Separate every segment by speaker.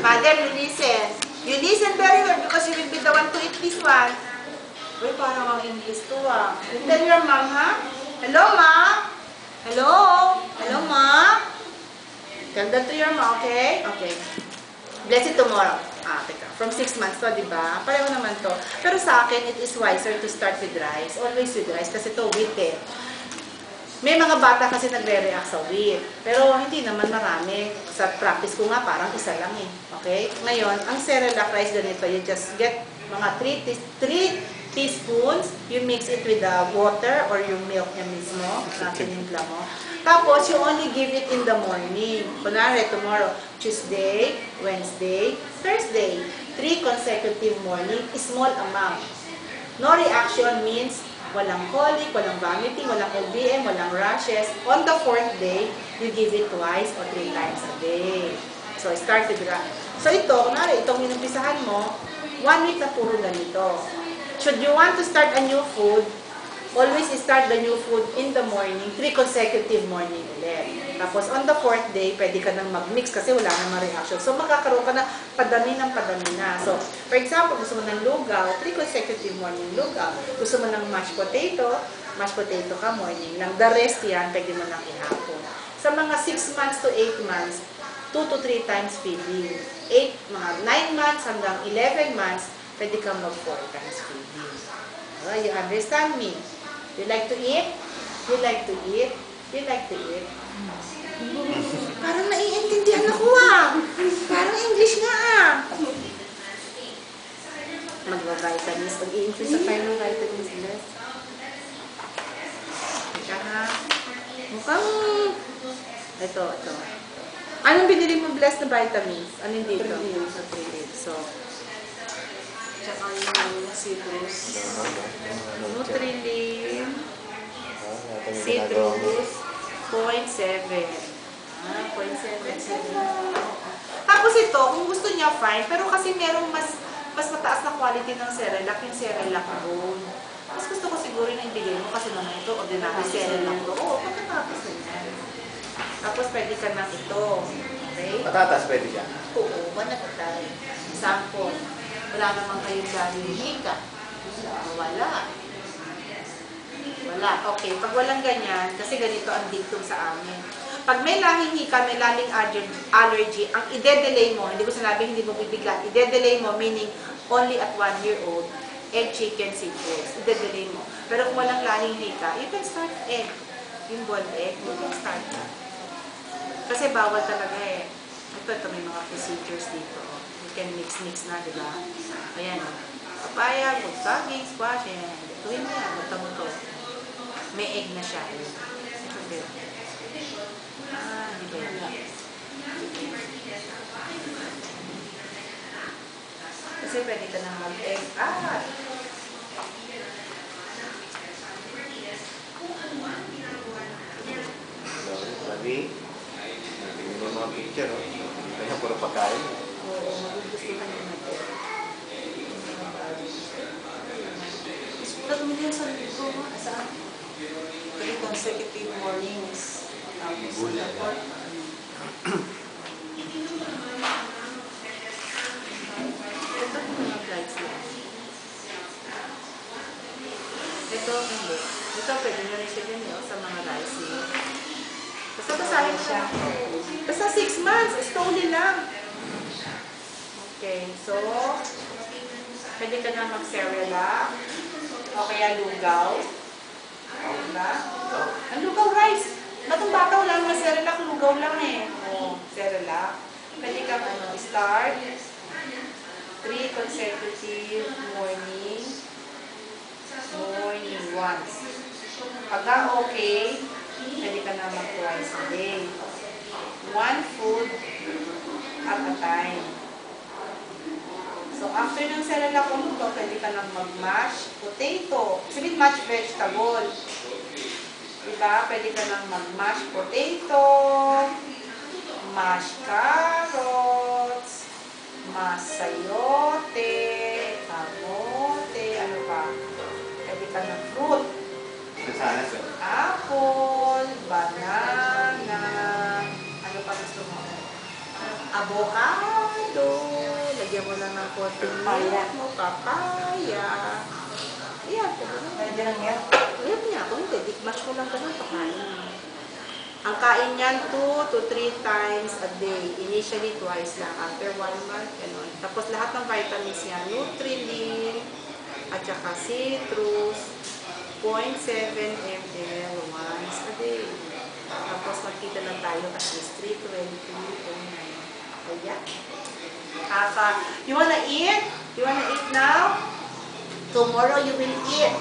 Speaker 1: Mother, you listen. You listen very well because you will be the one to eat this one. Uy, parang ang English to ah. You tell your mom, ha? Hello, ma? Hello? Hello, ma? Tell that to your mom, okay? Okay. Bless it tomorrow. Teka. From 6 months to, di ba? Pareho naman to. Pero sa akin, it is wiser to start with rice. Always with rice kasi to wheat eh. May mga bata kasi nagre-react sa wheat. Pero hindi naman marami. Sa practice ko nga, parang isa lang eh. Okay? Ngayon, ang Cerelac rice ganito, you just get mga 3 teaspoons, you mix it with the water or yung milk niya mismo, na tinimpla mo. Tapos, you only give it in the morning. Kunwari, tomorrow, Tuesday, Wednesday, Thursday. 3 consecutive morning, small amount. No reaction means walang colic, walang vomiting, walang OBM, walang rashes. On the 4th day, you give it twice or 3 times a day. So, start with So, ito, kunwari, itong inumpisahan mo, 1 week na puro ganito. Should you want to start a new food, always start the new food in the morning, 3 consecutive morning ulit. Tapos, on the 4th day, pwede ka nang mag-mix kasi wala namang reaction. So, magkakaroon ka na padami na. So, for example, gusto mo ng lugaw, 3 consecutive morning lugaw. Gusto mo ng mashed potato ka morning lang. The rest yan, pwede mo nang ihapon. Sa mga 6 months to 8 months, 2 to 3 times feeding. Mga 9 months hanggang 11 months, pwede kang mag-4 times feeding. You understand me? You like to eat? You like to eat? You like to eat? Parang naiintindihan ako ah. Parang English nga ah. Mag-vitamins. Pag-i-increase sa tayo ng vitamins, bless. Ika ha. Mukhang... Ito. Anong binili mo, bless, na vitamins? Anong dito? So... Tsaka yung citrus. Nutrilin. Citrus. 0.7. 0.7. Tapos ito, kung gusto niya, fine. Pero kasi merong mas mataas na quality ng Cerelac, yung Cerelac Gold. Mas gusto ko siguro na ibigay mo kasi naman ito, ordinary Cerelac Gold. Oo, patatas na yan. Tapos pwede ka na ito. Okay? Patatas pwede siya? Oo, manatay. Sample. Wala naman kayong dahil hika. Wala. Okay, pag walang ganyan, kasi ganito ang dictum sa amin. Pag may lahing hika, may lahing allergy, ang ide-delay mo, hindi ko sinabi hindi mo bibigla, ide-delay mo, meaning only at 1 year old, egg, chicken, citrus, ide-delay mo. Pero kung walang lahing hika, you can start egg. Yung boiled egg, you can start that. Kasi bawal talaga eh. Ito may mga procedures dito. You can mix na, di ba? Ayan o. Papaya, good saging, squash, yan. Tuwin mo yan, buta mo to. May egg na siya. Ito din. Hindi ba yan? Kasi pwede ka nang mag-egg.
Speaker 2: Sabi, hindi mo mga picture, no? Kaya puro pagkain.
Speaker 1: Oo, magugustuhan niya na ito. Nagmili sa dito, saan? 3 consecutive mornings. Tapos sa report. Ito yung mga flights lang. Ito, hindi. Ito, pwede nyo rin siya din sa mga rice. Basta basahin siya. Basta 6 months, slowly lang. Okay, so, pwede ka na mag-Cerelac. O kaya lugaw. Diba? Ang lugaw rice. Batong bata wala naman Cerelac, lugaw lang eh. Cerelac. Pwede ka start 3 consecutive morning once. Pagka okay, pwede ka na mag-twice a day. 1 food at a time. So, after ng Cerelac kung ito, pwede ka nang mag-mash potato. Sabihin, mash vegetable. Diba? Pwede ka nang mag-mash potato, mash carrots, mash sayote, kamote, ano pa? Pwede ka ng fruit. Apple, banana, ano pa gusto mo? Avocado, Lagyan mo lang ng konting
Speaker 3: Papaya.
Speaker 1: milk mo, papaya. Ayan,
Speaker 3: Pwede lang yan.
Speaker 1: ayan niya, kung hindi, dikmas mo lang ganun, pakain. Ang kain niyan 2 to 3 times a day. Initially, twice lang. After 1 month, ganun. Tapos lahat ng vitamins niya, Nutrilin, at saka citrus, 0.7 ml once a day. Tapos magkita lang tayo at least 320 Ayan. You wanna eat? You wanna eat now? Tomorrow you will eat.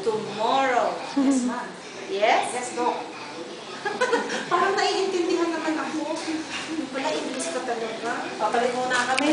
Speaker 1: Tomorrow.
Speaker 3: Yes, ma'am.
Speaker 1: Yes?
Speaker 3: Yes, Doc.
Speaker 1: Parang naiintindihan naman ako. Wala, English ka talaga.
Speaker 3: Papalit muna kami.